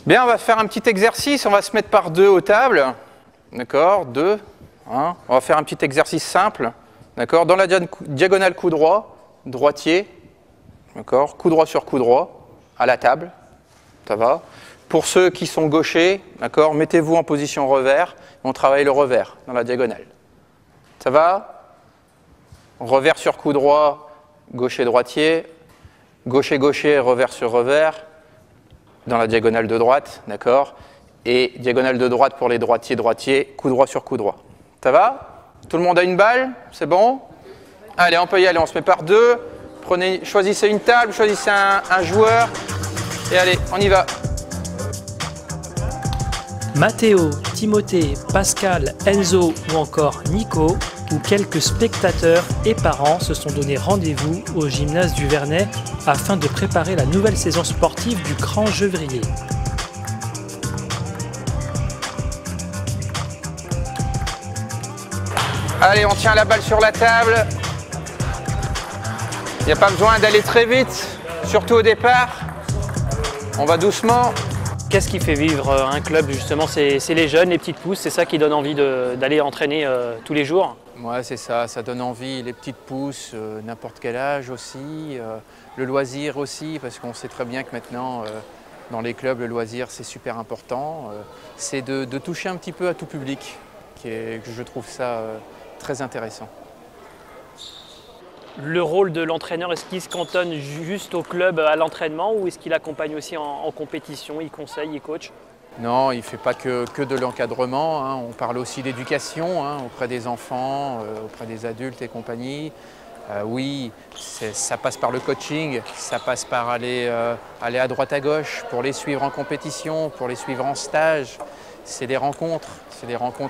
Bien, on va faire un petit exercice. On va se mettre par deux aux tables. D'accord, deux. Hein. On va faire un petit exercice simple. D'accord, dans la diagonale coup droit, droitier. D'accord, coup droit sur coup droit, à la table. Ça va. Pour ceux qui sont gauchers, d'accord, mettez-vous en position revers. On travaille le revers dans la diagonale. Ça va? Revers sur coup droit, gaucher droitier. Gaucher gaucher, revers sur revers. Dans la diagonale de droite, d'accord? Et diagonale de droite pour les droitiers, coup droit sur coup droit. Ça va? Tout le monde a une balle? C'est bon? Allez, on peut y aller, on se met par deux. Choisissez une table, choisissez un joueur. Et allez, on y va. Mathéo, Timothée, Pascal, Enzo ou encore Nico ou quelques spectateurs et parents se sont donné rendez-vous au gymnase du Vernet afin de préparer la nouvelle saison sportive du Grand Gevrier. Allez, on tient la balle sur la table. Il n'y a pas besoin d'aller très vite, surtout au départ. On va doucement. Qu'est-ce qui fait vivre un club justement? C'est les jeunes, les petites pousses, c'est ça qui donne envie d'aller entraîner tous les jours? Ouais, c'est ça donne envie, les petites pousses, n'importe quel âge aussi, le loisir aussi, parce qu'on sait très bien que maintenant, dans les clubs, le loisir c'est super important. C'est de toucher un petit peu à tout public, que je trouve ça très intéressant. Le rôle de l'entraîneur, est-ce qu'il se cantonne juste au club à l'entraînement ou est-ce qu'il accompagne aussi en compétition, il conseille, il coach? Non, il ne fait pas que de l'encadrement, hein. On parle aussi d'éducation, hein, auprès des enfants, auprès des adultes et compagnie. Oui, ça passe par le coaching, ça passe par aller à droite à gauche pour les suivre en compétition, pour les suivre en stage. C'est des rencontres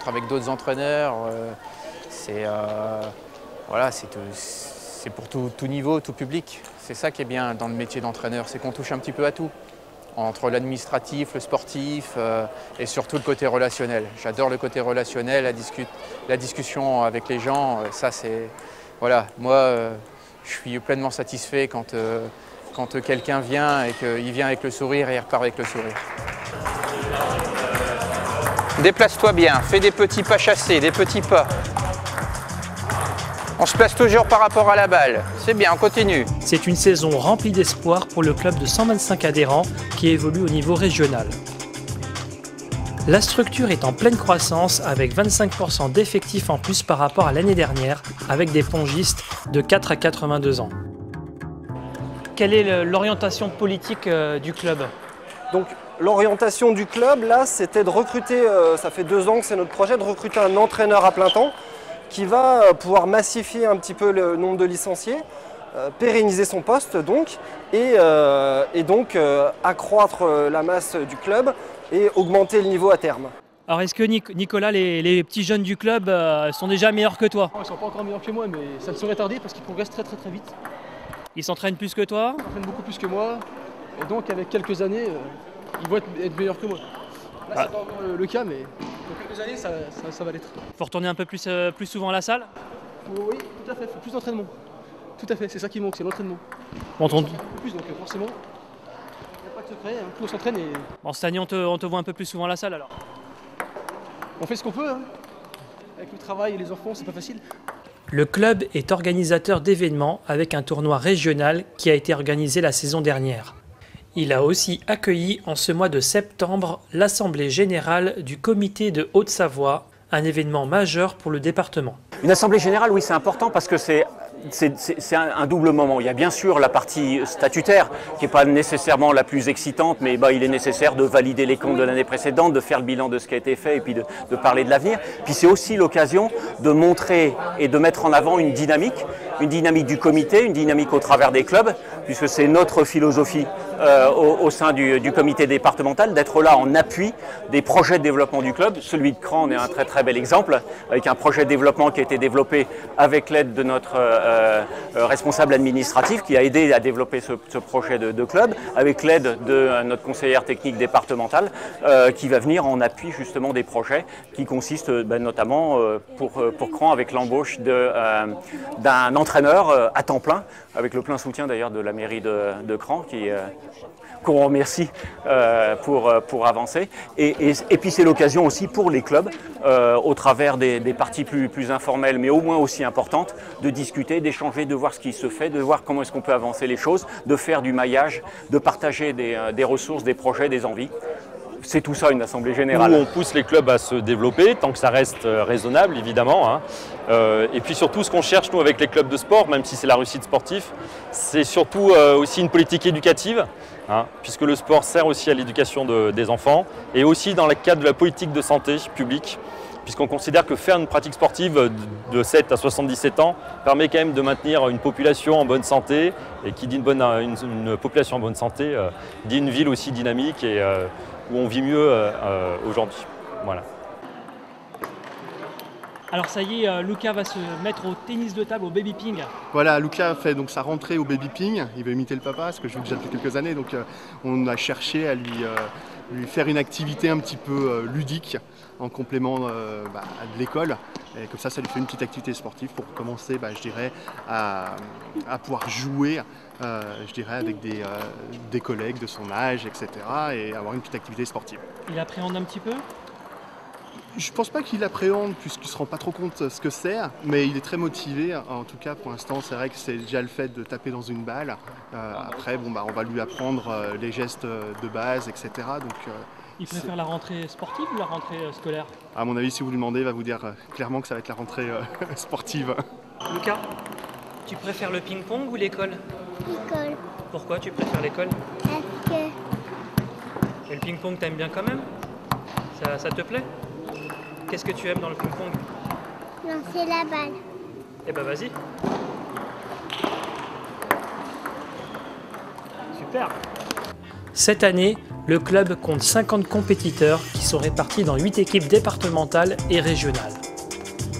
avec d'autres entraîneurs. Voilà, c'est pour tout niveau, tout public. C'est ça qui est bien dans le métier d'entraîneur, c'est qu'on touche un petit peu à tout. Entre l'administratif, le sportif et surtout le côté relationnel. J'adore le côté relationnel, la discussion avec les gens. Ça, c'est... Voilà, moi, je suis pleinement satisfait quand quelqu'un vient et qu'il vient avec le sourire et il repart avec le sourire. Déplace-toi bien, fais des petits pas chassés, des petits pas. On se place toujours par rapport à la balle. C'est bien, on continue. C'est une saison remplie d'espoir pour le club de 125 adhérents qui évolue au niveau régional. La structure est en pleine croissance avec 25% d'effectifs en plus par rapport à l'année dernière avec des pongistes de 4 à 82 ans. Quelle est l'orientation politique du club? Donc l'orientation du club, là, c'était de recruter, ça fait 2 ans que c'est notre projet, de recruter un entraîneur à plein temps qui va pouvoir massifier un petit peu le nombre de licenciés, pérenniser son poste donc, et donc accroître la masse du club et augmenter le niveau à terme. Alors est-ce que Nicolas, les petits jeunes du club sont déjà meilleurs que toi? Ils ne sont pas encore meilleurs que moi, mais ça ne saurait tarder parce qu'ils progressent très vite. Ils s'entraînent plus que toi? Ils s'entraînent beaucoup plus que moi, et donc avec quelques années, ils vont être meilleurs que moi. Là, c'est pas encore le cas, mais dans quelques années, ça va l'être. Faut retourner un peu plus souvent à la salle? Oui, tout à fait, il faut plus d'entraînement. Tout à fait, c'est ça qui manque, c'est l'entraînement. Bon, beaucoup plus, donc forcément, il n'y a pas de secret, hein. Plus on s'entraîne et... Bon, cette année, on te voit un peu plus souvent à la salle alors? On fait ce qu'on peut, hein. Avec le travail et les enfants, c'est pas facile. Le club est organisateur d'événements avec un tournoi régional qui a été organisé la saison dernière. Il a aussi accueilli en ce mois de septembre l'Assemblée générale du Comité de Haute-Savoie, un événement majeur pour le département. Une assemblée générale, oui, c'est important parce que c'est un double moment. Il y a bien sûr la partie statutaire qui n'est pas nécessairement la plus excitante, mais il est nécessaire de valider les comptes de l'année précédente, de faire le bilan de ce qui a été fait et puis de parler de l'avenir. Puis c'est aussi l'occasion de montrer et de mettre en avant une dynamique du comité, une dynamique au travers des clubs, puisque c'est notre philosophie au sein du comité départemental, d'être là en appui des projets de développement du club. Celui de Cran est un très bel exemple, avec un projet de développement qui a été développé avec l'aide de notre responsable administratif qui a aidé à développer ce projet de club, avec l'aide de notre conseillère technique départementale qui va venir en appui justement des projets qui consistent notamment pour Cran avec l'embauche d'un entraîneur à temps plein, avec le plein soutien d'ailleurs de la mairie de Cran qu'on remercie pour avancer. Et puis c'est l'occasion aussi pour les clubs, au travers des parties plus informelles, mais au moins aussi importantes, de discuter, d'échanger, de voir ce qui se fait, de voir comment est-ce qu'on peut avancer les choses, de faire du maillage, de partager des ressources, des projets, des envies. C'est tout ça une assemblée générale. Nous, on pousse les clubs à se développer, tant que ça reste raisonnable, évidemment. Hein. Et puis surtout, ce qu'on cherche, nous, avec les clubs de sport, même si c'est la réussite sportive, c'est surtout aussi une politique éducative, hein, puisque le sport sert aussi à l'éducation des enfants, et aussi dans le cadre de la politique de santé publique, puisqu'on considère que faire une pratique sportive de 7 à 77 ans permet quand même de maintenir une population en bonne santé, et qui dit une population en bonne santé, dit une ville aussi dynamique et où on vit mieux aujourd'hui. Voilà. Alors ça y est, Lucas va se mettre au tennis de table, au baby ping. Voilà, Lucas fait donc sa rentrée au baby ping. Il veut imiter le papa, ce que je joue déjà depuis quelques années. Donc on a cherché à lui faire une activité un petit peu ludique en complément de l'école. Et comme ça lui fait une petite activité sportive pour commencer, je dirais, à pouvoir jouer je dirais, avec des collègues de son âge, etc. et avoir une petite activité sportive. Il appréhende un petit peu ? Je pense pas qu'il appréhende puisqu'il ne se rend pas trop compte ce que c'est, mais il est très motivé. En tout cas, pour l'instant, c'est vrai que c'est déjà le fait de taper dans une balle. Après, on va lui apprendre les gestes de base, etc. Donc, il préfère la rentrée sportive ou la rentrée scolaire ? À mon avis, si vous lui demandez, il va vous dire clairement que ça va être la rentrée sportive. Lucas, tu préfères le ping-pong ou l'école ? L'école. Pourquoi tu préfères l'école ? Parce que Et le ping-pong, t'aimes bien quand même ? Ça te plaît ? Qu'est-ce que tu aimes dans le ping-pong ? lancer la balle. Eh ben vas-y. Super. Cette année, le club compte 50 compétiteurs qui sont répartis dans 8 équipes départementales et régionales.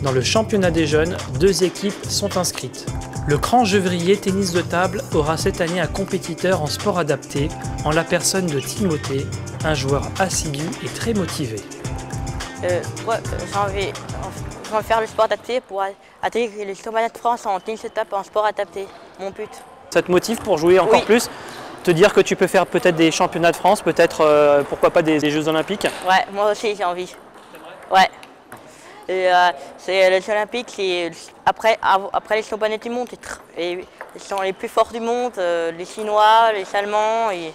Dans le championnat des jeunes, 2 équipes sont inscrites. Le Cran-Gevrier tennis de table aura cette année un compétiteur en sport adapté, en la personne de Timothée, un joueur assidu et très motivé. J'ai envie de faire le sport adapté pour atteindre les championnats de France en tennis de table en sport adapté, mon but. Ça te motive pour jouer encore plus ? Te dire que tu peux faire peut-être des championnats de France, peut-être pourquoi pas des Jeux Olympiques ? Ouais, moi aussi j'ai envie. Ouais. Et c'est les Jeux Olympiques, après les championnats du monde, ils sont les plus forts du monde, les Chinois, les Allemands. Ouais.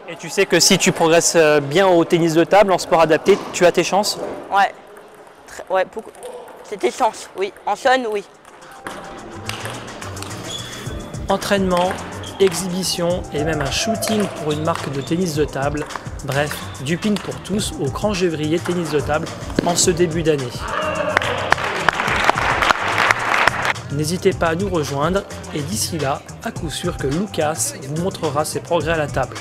Et tu sais que si tu progresses bien au tennis de table, en sport adapté, tu as tes chances ? Ouais. Ouais, c'est tes chances, oui. En jeune, oui. Entraînement, exhibition et même un shooting pour une marque de tennis de table. Bref, du ping pour tous au Cran-Gevrier tennis de table en ce début d'année. N'hésitez pas à nous rejoindre et d'ici là, à coup sûr que Lucas vous montrera ses progrès à la table.